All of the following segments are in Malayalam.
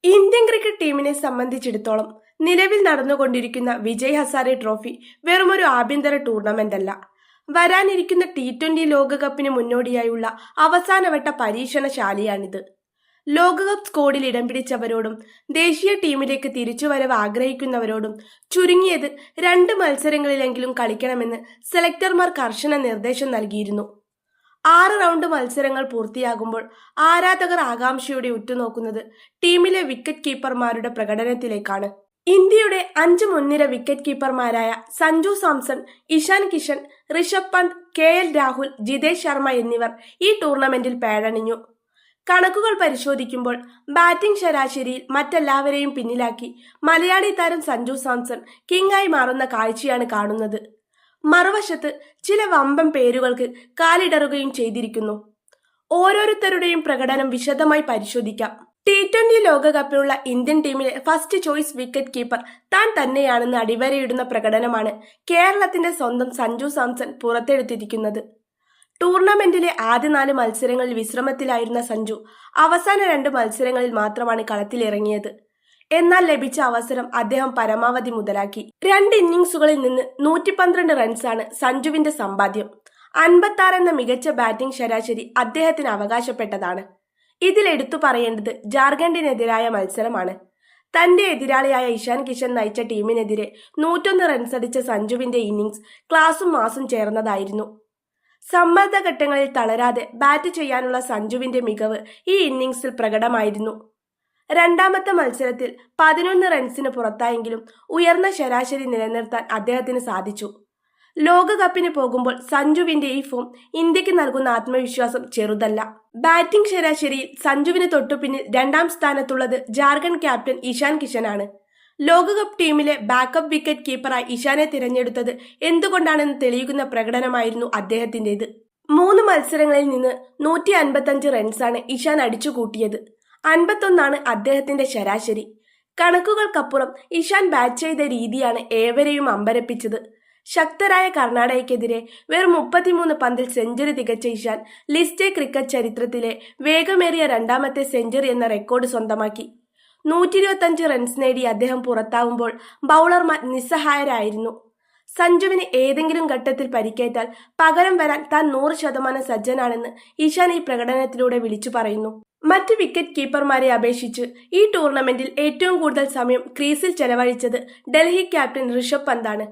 ഇന്ത്യൻ ക്രിക്കറ്റ് ടീമിനെ സംബന്ധിച്ചിടത്തോളം നിലവിൽ നടന്നുകൊണ്ടിരിക്കുന്ന വിജയ് ഹസാരെ ട്രോഫി വെറുമൊരു ആഭ്യന്തര ടൂർണമെന്റ് അല്ല. വരാനിരിക്കുന്ന T20 ലോകകപ്പിന് മുന്നോടിയായുള്ള അവസാനവട്ട പരീക്ഷണശാലയാണിത്. ലോകകപ്പ് സ്ക്വാഡിൽ ഇടം പിടിച്ചവരോടും ദേശീയ ടീമിലേക്ക് തിരിച്ചുവരവ് ആഗ്രഹിക്കുന്നവരോടും ചുരുങ്ങിയത് 2 മത്സരങ്ങളിലെങ്കിലും കളിക്കണമെന്ന് സെലക്ടർമാർ കർശന നിർദ്ദേശം നൽകിയിരുന്നു. 6 റൗണ്ട് മത്സരങ്ങൾ പൂർത്തിയാകുമ്പോൾ ആരാധകർ ആകാംക്ഷയോടെ ഉറ്റുനോക്കുന്നത് ടീമിലെ വിക്കറ്റ് കീപ്പർമാരുടെ പ്രകടനത്തിലേക്കാണ്. ഇന്ത്യയുടെ 5 മുൻനിര വിക്കറ്റ് കീപ്പർമാരായ സഞ്ജു സാംസൺ, ഇഷാൻ കിഷൻ, ഋഷഭ് പന്ത്, KL രാഹുൽ, ജിതേഷ് ശർമ്മ എന്നിവർ ഈ ടൂർണമെന്റിൽ പേടണിഞ്ഞു. കണക്കുകൾ പരിശോധിക്കുമ്പോൾ ബാറ്റിംഗ് ശരാശരിയിൽ മറ്റെല്ലാവരെയും പിന്നിലാക്കി മലയാളി താരം സഞ്ജു സാംസൺ കിങ്ങായി മാറുന്ന കാഴ്ചയാണ് കാണുന്നത്. മറുവശത്ത് ചില വമ്പൻ പേരുകൾക്ക് കാലിടറുകയും ചെയ്തിരിക്കുന്നു. ഓരോരുത്തരുടെയും പ്രകടനം വിശദമായി പരിശോധിക്കാം. T20 ലോകകപ്പിനുള്ള ഇന്ത്യൻ ടീമിലെ ഫസ്റ്റ് ചോയ്സ് വിക്കറ്റ് കീപ്പർ താൻ തന്നെയാണെന്ന് അടിവരയിടുന്ന പ്രകടനമാണ് കേരളത്തിന്റെ സ്വന്തം സഞ്ജു സാംസൺ പുറത്തെടുത്തിരിക്കുന്നത്. ടൂർണമെന്റിലെ ആദ്യ 4 മത്സരങ്ങളിൽ വിശ്രമത്തിലായിരുന്ന സഞ്ജു അവസാന 2 മത്സരങ്ങളിൽ മാത്രമാണ് കളത്തിലിറങ്ങിയത്. എന്നാൽ ലഭിച്ച അവസരം അദ്ദേഹം പരമാവധി മുതലാക്കി. 2 ഇന്നിംഗ്സുകളിൽ നിന്ന് 112 റൺസാണ് സഞ്ജുവിന്റെ സമ്പാദ്യം. 56 എന്ന മികച്ച ബാറ്റിംഗ് ശരാശരി അദ്ദേഹത്തിന് അവകാശപ്പെട്ടതാണ്. ഇതിൽ എടുത്തു പറയേണ്ടത് ജാർഖണ്ഡിനെതിരായ മത്സരമാണ്. തന്റെ എതിരാളിയായ ഇഷാൻ കിഷൻ നയിച്ച ടീമിനെതിരെ 101 റൺസടിച്ച സഞ്ജുവിന്റെ ഇന്നിംഗ്സ് ക്ലാസും മാസും ചേർന്നതായിരുന്നു. സമ്മർദ്ദ ഘട്ടങ്ങളിൽ തളരാതെ ബാറ്റ് ചെയ്യാനുള്ള സഞ്ജുവിന്റെ മികവ് ഈ ഇന്നിംഗ്സിൽ പ്രകടമായിരുന്നു. രണ്ടാമത്തെ മത്സരത്തിൽ 11 റൺസിന് പുറത്തായെങ്കിലും ഉയർന്ന ശരാശരി നിലനിർത്താൻ അദ്ദേഹത്തിന് സാധിച്ചു. ലോകകപ്പിന് പോകുമ്പോൾ സഞ്ജുവിന്റെ ഈ ഫോം ഇന്ത്യക്ക് നൽകുന്ന ആത്മവിശ്വാസം ചെറുതല്ല. ബാറ്റിംഗ് ശരാശരിയിൽ സഞ്ജുവിന് തൊട്ടുപിന്നിൽ 2ാം സ്ഥാനത്തുള്ളത് ജാർഖണ്ഡ് ക്യാപ്റ്റൻ ഇഷാൻ കിഷനാണ്. ലോകകപ്പ് ടീമിലെ ബാക്കപ്പ് വിക്കറ്റ് കീപ്പറായി ഇഷാനെ തിരഞ്ഞെടുത്തത് എന്തുകൊണ്ടാണെന്ന് തെളിയിക്കുന്ന പ്രകടനമായിരുന്നു അദ്ദേഹത്തിന്റേത്. 3 മത്സരങ്ങളിൽ നിന്ന് 155 റൺസാണ് ഇഷാൻ അടിച്ചുകൂട്ടിയത്. 51 അദ്ദേഹത്തിന്റെ ശരാശരി. കണക്കുകൾക്കപ്പുറം ഇഷാൻ ബാറ്റ് ചെയ്ത രീതിയാണ് ഏവരെയും അമ്പരപ്പിച്ചത്. ശക്തരായ കർണാടകയ്ക്കെതിരെ വെറും 33 പന്തിൽ സെഞ്ചുറി തികച്ച ഇഷാൻ ലിസ്റ്റ് ക്രിക്കറ്റ് ചരിത്രത്തിലെ വേഗമേറിയ 2ാമത്തെ സെഞ്ചുറി എന്ന റെക്കോർഡ് സ്വന്തമാക്കി. 125 റൺസ് നേടി അദ്ദേഹം പുറത്താവുമ്പോൾ ബൗളർമാർ നിസ്സഹായരായിരുന്നു. സഞ്ജുവിന് ഏതെങ്കിലും ഘട്ടത്തിൽ പരിക്കേറ്റാൽ പകരം വരാൻ താൻ 100% സജ്ജനാണെന്ന് ഇഷാൻ ഈ പ്രകടനത്തിലൂടെ വിളിച്ചു പറയുന്നു. മറ്റ് വിക്കറ്റ് കീപ്പർമാരെ അപേക്ഷിച്ച് ഈ ടൂർണമെന്റിൽ ഏറ്റവും കൂടുതൽ സമയം ക്രീസിൽ ചെലവഴിച്ചത് ഡൽഹി ക്യാപ്റ്റൻ ഋഷഭ് പന്താണ്.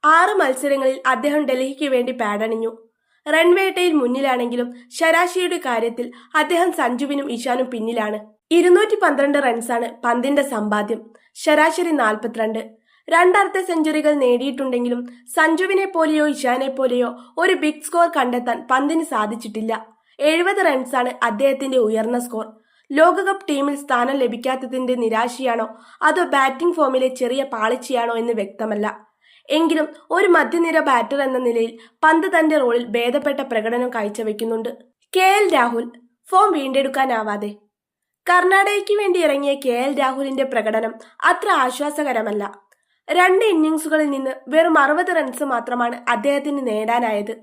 6 മത്സരങ്ങളിൽ അദ്ദേഹം ഡൽഹിക്ക് വേണ്ടി പാടണിഞ്ഞു. റൺവേട്ടയിൽ മുന്നിലാണെങ്കിലും ശരാശരിയുടെ കാര്യത്തിൽ അദ്ദേഹം സഞ്ജുവിനും ഇഷാനും പിന്നിലാണ്. 212 റൺസാണ് പന്തിന്റെ സമ്പാദ്യം. ശരാശരി 42. 2 അർദ്ധ സെഞ്ചുറികൾ നേടിയിട്ടുണ്ടെങ്കിലും സഞ്ജുവിനെ പോലെയോ ഇഷാനെ പോലെയോ ഒരു ബിഗ് സ്കോർ കണ്ടെത്താൻ പന്തിന് സാധിച്ചിട്ടില്ല. 70 റൺസാണ് അദ്ദേഹത്തിന്റെ ഉയർന്ന സ്കോർ. ലോകകപ്പ് ടീമിൽ സ്ഥാനം ലഭിക്കാത്തതിന്റെ നിരാശയാണോ അതോ ബാറ്റിംഗ് ഫോമിലെ ചെറിയ പാളിച്ചയാണോ എന്ന് വ്യക്തമല്ല. എങ്കിലും ഒരു മധ്യനിര ബാറ്റർ എന്ന നിലയിൽ പന്ത് തന്റെ റോളിൽ ഭേദപ്പെട്ട പ്രകടനം കാഴ്ചവെക്കുന്നുണ്ട്. KL രാഹുൽ ഫോം വീണ്ടെടുക്കാനാവാതെ. കർണാടകയ്ക്ക് വേണ്ടി ഇറങ്ങിയ KL രാഹുലിന്റെ പ്രകടനം അത്ര ആശ്വാസകരമല്ല. 2 ഇന്നിംഗ്സുകളിൽ നിന്ന് വെറും 60 റൺസ് മാത്രമാണ് അദ്ദേഹത്തിന് നേടാനായത്.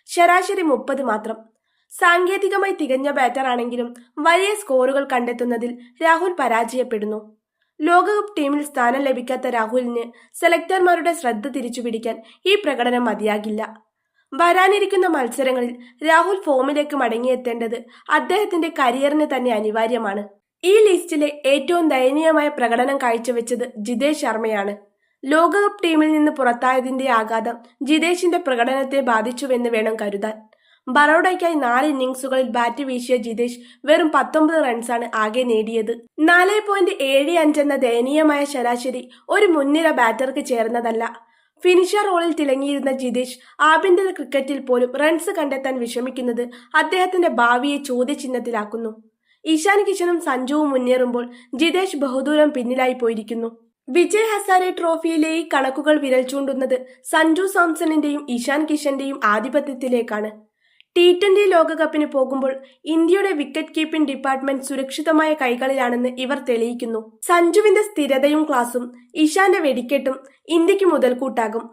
ശരാശരി 30 മാത്രം. സാങ്കേതികമായി തികഞ്ഞ ബാറ്ററാണെങ്കിലും വലിയ സ്കോറുകൾ കണ്ടെത്തുന്നതിൽ രാഹുൽ പരാജയപ്പെടുന്നു. ലോകകപ്പ് ടീമിൽ സ്ഥാനം ലഭിക്കാത്ത രാഹുലിന് സെലക്ടർമാരുടെ ശ്രദ്ധ തിരിച്ചുപിടിക്കാൻ ഈ പ്രകടനം മതിയാകില്ല. വരാനിരിക്കുന്ന മത്സരങ്ങളിൽ രാഹുൽ ഫോമിലേക്ക് മടങ്ങിയെത്തേണ്ടത് അദ്ദേഹത്തിന്റെ കരിയറിന് തന്നെ അനിവാര്യമാണ്. ഈ ലിസ്റ്റിലെ ഏറ്റവും ദയനീയമായ പ്രകടനം കാഴ്ചവെച്ചത് ജിതേഷ് ശർമ്മയാണ്. ലോകകപ്പ് ടീമിൽ നിന്ന് പുറത്തായതിന്റെ ആഘാതം ജിതേഷിന്റെ പ്രകടനത്തെ ബാധിച്ചുവെന്ന് വേണം കരുതാൻ. ബറോഡയ്ക്കായി 4 ഇന്നിംഗ്സുകളിൽ ബാറ്റ് വീശിയ ജിതേഷ് വെറും 19 റൺസാണ് ആകെ നേടിയത്. 4.75 എന്ന ദയനീയമായ ശരാശരി ഒരു മുൻനിര ബാറ്റർക്ക് ചേർന്നതല്ല. ഫിനിഷർ റോളിൽ തിളങ്ങിയിരുന്ന ജിതേഷ് ആഭ്യന്തര ക്രിക്കറ്റിൽ പോലും റൺസ് കണ്ടെത്താൻ വിഷമിക്കുന്നത് അദ്ദേഹത്തിന്റെ ഭാവിയെ ചോദ്യചിഹ്നത്തിലാക്കുന്നു. ഇഷാൻ കിഷനും സഞ്ജുവും മുന്നേറുമ്പോൾ ജിതേഷ് ബഹുദൂരം പിന്നിലായി പോയിരിക്കുന്നു. വിജയ് ഹസാരെ ട്രോഫിയിലെ ഈ കണക്കുകൾ വിരൽ ചൂണ്ടുന്നത് സഞ്ജു സാംസണിന്റെയും ഇഷാൻ കിഷന്റെയും ആധിപത്യത്തിലേക്കാണ്. T20 ലോകകപ്പിന് പോകുമ്പോൾ ഇന്ത്യയുടെ വിക്കറ്റ് കീപ്പിംഗ് ഡിപ്പാർട്ട്മെന്റ് സുരക്ഷിതമായ കൈകളിലാണെന്ന് ഇവർ തെളിയിക്കുന്നു. സഞ്ജുവിന്റെ സ്ഥിരതയും ക്ലാസും ഇഷാന്റെ വെടിക്കെട്ടും ഇന്ത്യക്ക് മുതൽക്കൂട്ടാകും.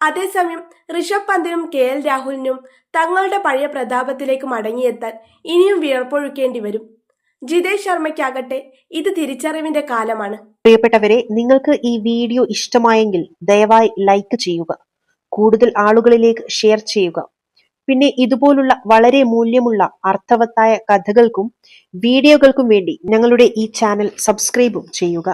അതേസമയം ഋഷഭ് പന്തിനും KL രാഹുലിനും തങ്ങളുടെ പഴയ പ്രതാപത്തിലേക്ക് മടങ്ങിയെത്താൻ ഇനിയും വിയർപ്പൊഴുക്കേണ്ടി വരും. ജിതേഷ് ശർമ്മയ്ക്കാകട്ടെ ഇത് തിരിച്ചറിവിന്റെ കാലമാണ്. പ്രിയപ്പെട്ടവരെ, നിങ്ങൾക്ക് ഈ വീഡിയോ ഇഷ്ടമായെങ്കിൽ ദയവായി ലൈക്ക് ചെയ്യുക, കൂടുതൽ ആളുകളിലേക്ക് ഷെയർ ചെയ്യുക. പിന്നെ ഇതുപോലുള്ള വളരെ മൂല്യമുള്ള അർത്ഥവത്തായ കഥകൾക്കും വീഡിയോകൾക്കും വേണ്ടി ഞങ്ങളുടെ ഈ ചാനൽ സബ്സ്ക്രൈബും ചെയ്യുക.